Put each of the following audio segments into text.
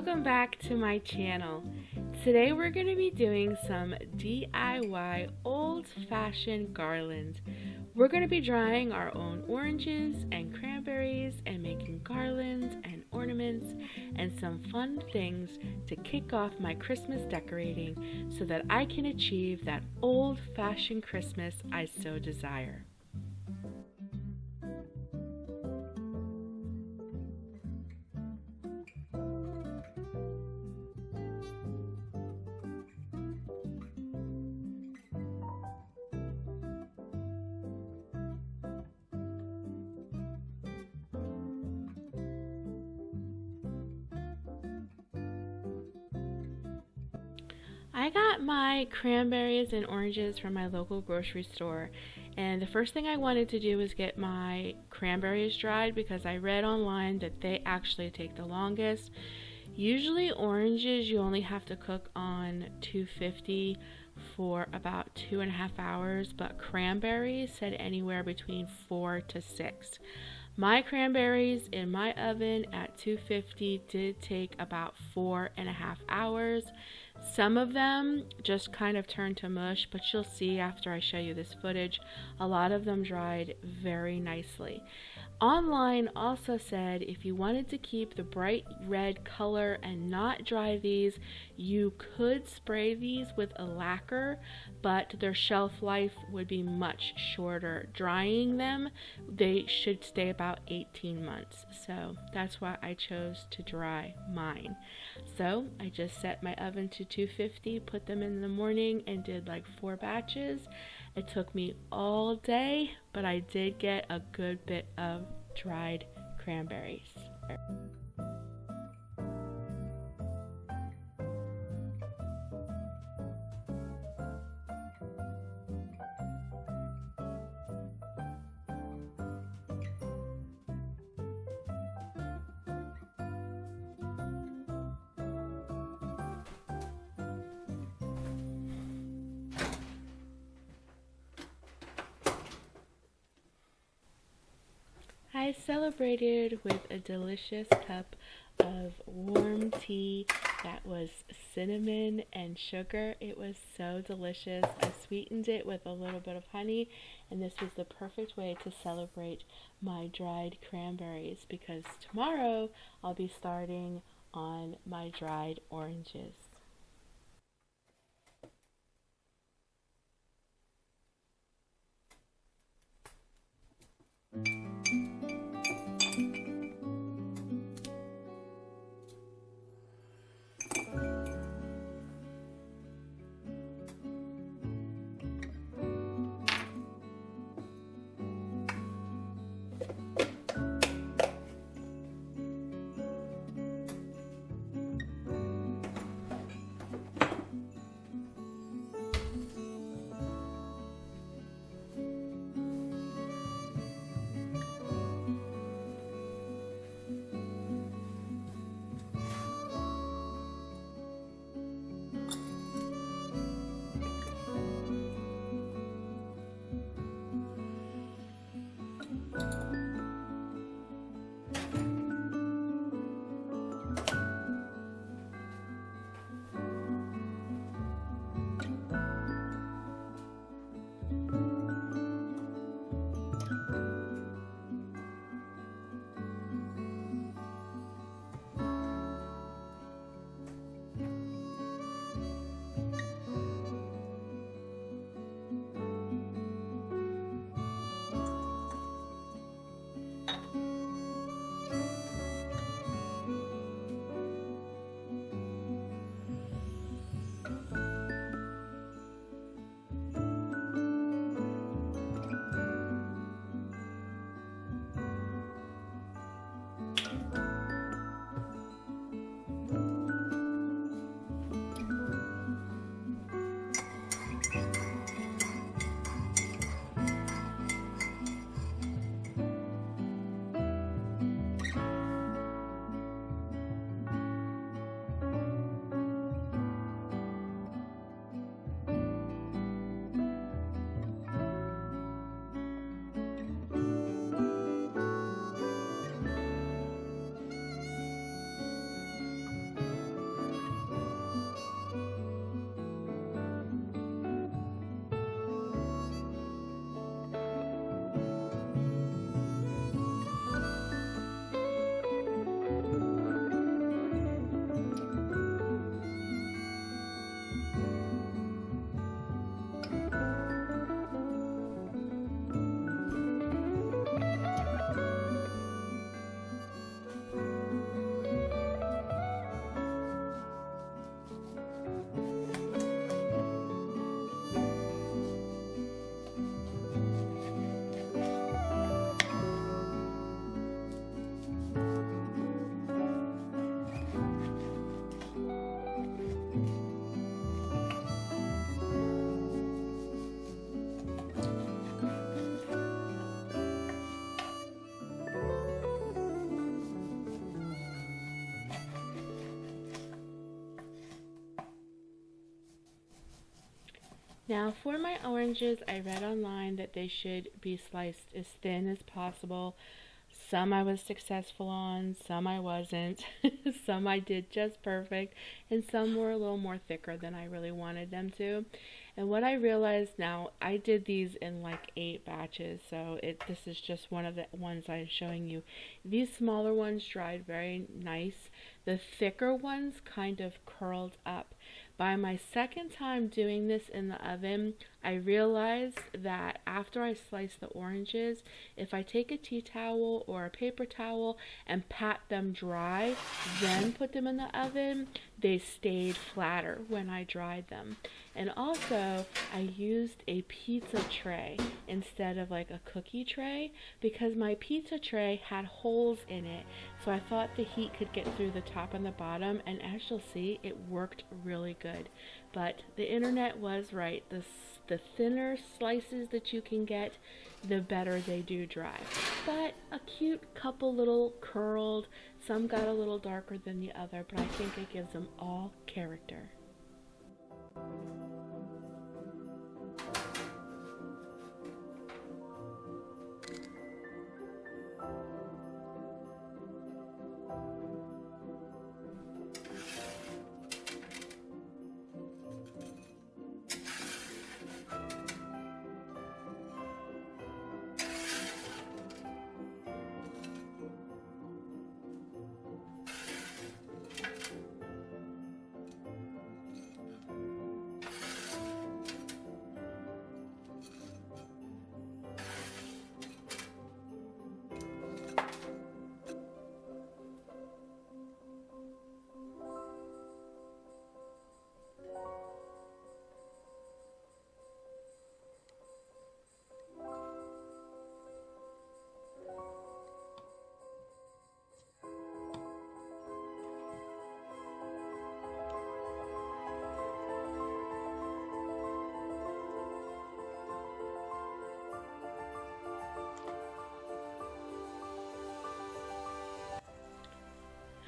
Welcome back to my channel. Today we're going to be doing some DIY old-fashioned garlands. We're going to be drying our own oranges and cranberries and making garlands and ornaments and some fun things to kick off my Christmas decorating so that I can achieve that old-fashioned Christmas I so desire. I got my cranberries and oranges from my local grocery store, and the first thing I wanted to do was get my cranberries dried because I read online that they actually take the longest. Usually oranges you only have to cook on 250 for about 2.5 hours, but cranberries said anywhere between 4 to 6. My cranberries in my oven at 250 did take about 4.5 hours. Some of them just kind of turned to mush, but you'll see after I show you this footage, a lot of them dried very nicely. Online also said if you wanted to keep the bright red color and not dry these, you could spray these with a lacquer, but their shelf life would be much shorter. Drying them, they should stay about 18 months. So that's why I chose to dry mine. So I just set my oven to 250, put them in the morning, and did like 4 batches. It took me all day, but I did get a good bit of dried cranberries. I celebrated with a delicious cup of warm tea that was cinnamon and sugar. It was so delicious. I sweetened it with a little bit of honey, and this was the perfect way to celebrate my dried cranberries because tomorrow I'll be starting on my dried oranges. Now for my oranges, I read online that they should be sliced as thin as possible. Some I was successful on, some I wasn't. Some I did just perfect, and some were a little more thicker than I really wanted them to. And what I realized now, I did these in like 8 batches, so this is just one of the ones I'm showing you. These smaller ones dried very nice. The thicker ones kind of curled up. By my second time doing this in the oven, I realized that after I slice the oranges, if I take a tea towel or a paper towel and pat them dry, then put them in the oven, they stayed flatter when I dried them. And also, I used a pizza tray instead of like a cookie tray because my pizza tray had holes in it. So I thought the heat could get through the top and the bottom, and as you'll see, it worked really good. But the internet was right. The thinner slices that you can get, the better they do dry. But a cute couple little curled, some got a little darker than the other, but I think it gives them all character.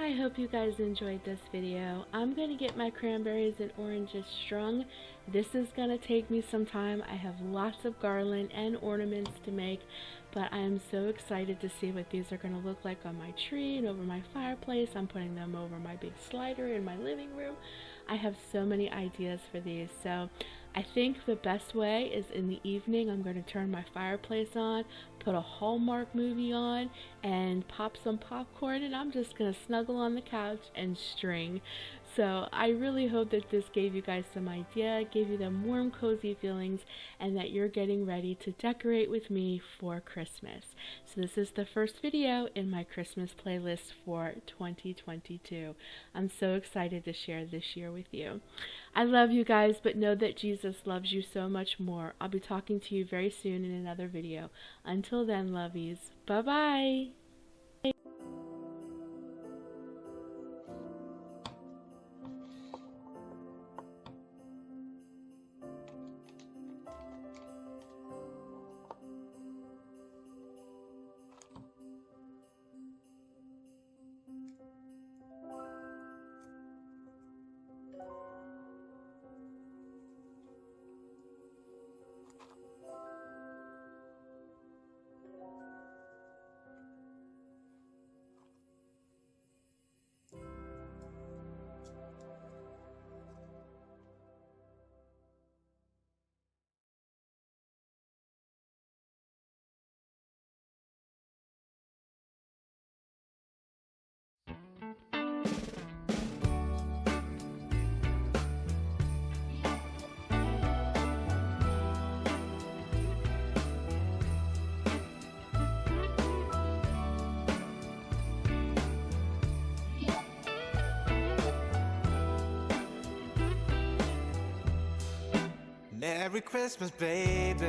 I hope you guys enjoyed this video. I'm going to get my cranberries and oranges strung. This is going to take me some time. I have lots of garland and ornaments to make, but I am so excited to see what these are going to look like on my tree and over my fireplace. I'm putting them over my big slider in my living room. I have so many ideas for these, so I think the best way is in the evening. I'm going to turn my fireplace on, put a Hallmark movie on, and pop some popcorn, and I'm just going to snuggle on the couch and string. So I really hope that this gave you guys some idea, gave you them warm, cozy feelings, and that you're getting ready to decorate with me for Christmas. So this is the first video in my Christmas playlist for 2022. I'm so excited to share this year with you. I love you guys, but know that Jesus loves you so much more. I'll be talking to you very soon in another video. Until then, lovies. Bye-bye. Merry Christmas, baby.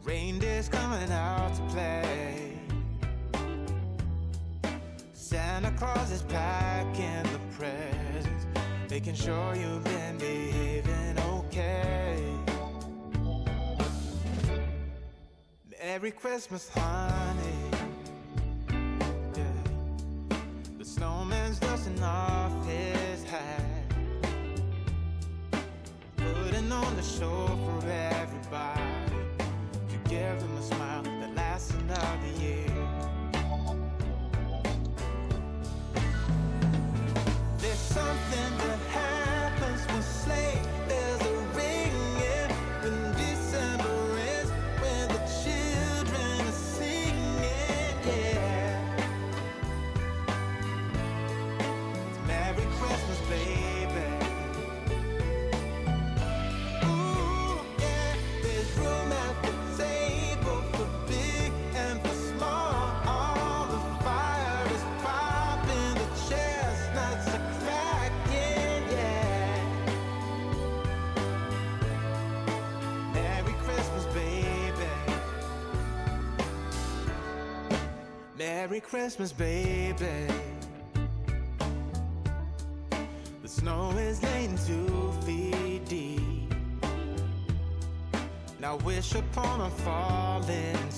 Reindeer's coming out to play. Santa Claus is packing the presents, making sure you've been behaving okay. Merry Christmas, honey. Yeah. The snowman's dusting off his hat. a show for everybody, to give them a smile that lasts another year. There's something that happens when sleigh bells are ringing, when December ends, when the children are singing, yeah. It's Merry Christmas, baby. Ooh, yeah. There's room at the table for big and for small. The fire is popping, the chestnuts are cracking, yeah. Merry Christmas, baby. Merry Christmas, baby. The snow is laying 2 feet deep. Now wish upon a falling